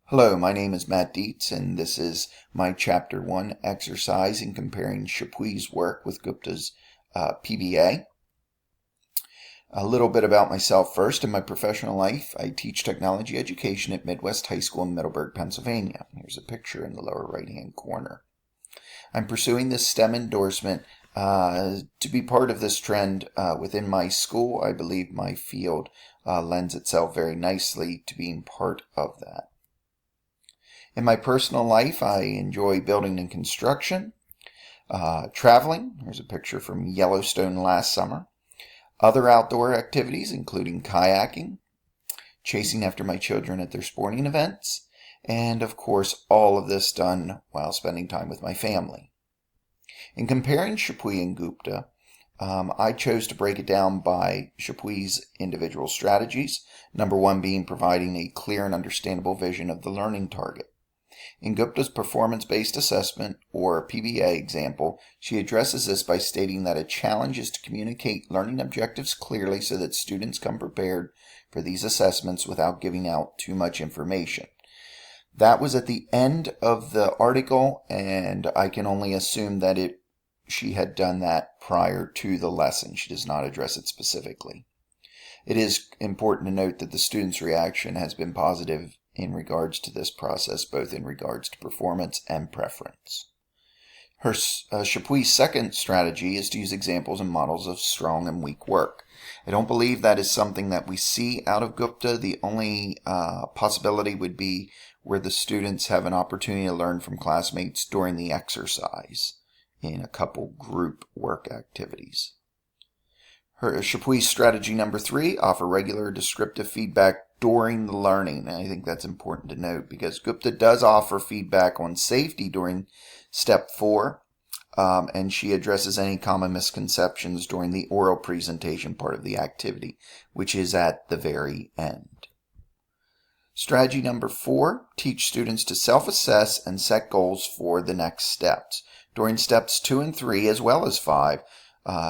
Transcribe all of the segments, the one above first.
Hello, my name is Matt Dietz, and this is my Chapter 1 exercise in comparing Chappuis's work with Gupta's PBA. A little bit about myself first. In my professional life, I teach technology education at Midwest High School in Middleburg, Pennsylvania. Here's a picture in the lower right-hand corner. I'm pursuing this STEM endorsement to be part of this trend within my school. I believe my field lends itself very nicely to being part of that. In my personal life, I enjoy building and construction, traveling. Here's a picture from Yellowstone last summer. Other outdoor activities, including kayaking, chasing after my children at their sporting events, and of course, all of this done while spending time with my family. In comparing Chappuis and Gupta, I chose to break it down by Chappuis's individual strategies, number one being providing a clear and understandable vision of the learning target. In Gupta's performance-based assessment, or PBA example, she addresses this by stating that a challenge is to communicate learning objectives clearly so that students come prepared for these assessments without giving out too much information. That was at the end of the article, and I can only assume that she had done that prior to the lesson. She does not address it specifically. It is important to note that the student's reaction has been positive in regards to this process, both in regards to performance and preference. Chappuis's second strategy is to use examples and models of strong and weak work. I don't believe that is something that we see out of Gupta. The only possibility would be where the students have an opportunity to learn from classmates during the exercise in a couple group work activities. Chappuis's strategy number 3, offer regular descriptive feedback during the learning. And I think that's important to note because Gupta does offer feedback on safety during step 4, and she addresses any common misconceptions during the oral presentation part of the activity, which is at the very end. Strategy number 4, teach students to self-assess and set goals for the next steps. During steps 2 and 3, as well as 5,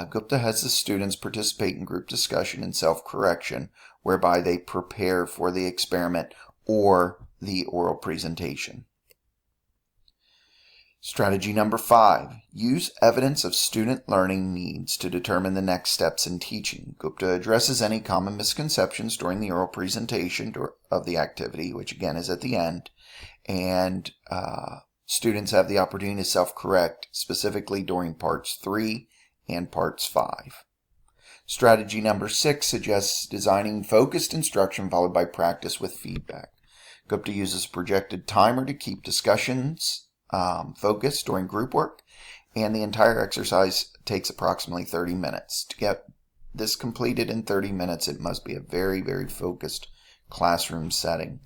Gupta has the students participate in group discussion and self-correction, whereby they prepare for the experiment or the oral presentation. Strategy number 5, use evidence of student learning needs to determine the next steps in teaching. Gupta addresses any common misconceptions during the oral presentation of the activity, which again is at the end, and students have the opportunity to self-correct, specifically during parts 3 and parts 5. Strategy number 6 suggests designing focused instruction followed by practice with feedback. Gupta uses a projected timer to keep discussions focused during group work, and the entire exercise takes approximately 30 minutes. To get this completed in 30 minutes, it must be a very, very focused classroom setting.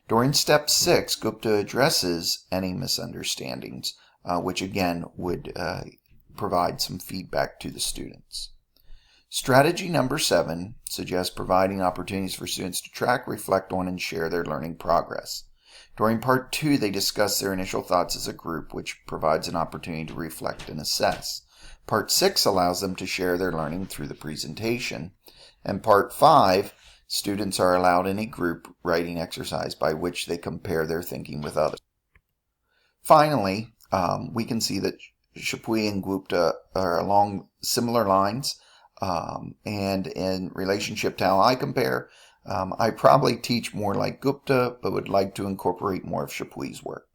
During step 6, Gupta addresses any misunderstandings, which again would provide some feedback to the students. Strategy number 7 suggests providing opportunities for students to track, reflect on, and share their learning progress. During part 2, they discuss their initial thoughts as a group, which provides an opportunity to reflect and assess. Part 6 allows them to share their learning through the presentation. And part 5, students are allowed in a group writing exercise by which they compare their thinking with others. Finally, we can see that Chappuis and Gupta are along similar lines, and in relationship to how I compare, I probably teach more like Gupta, but would like to incorporate more of Chappuis's work.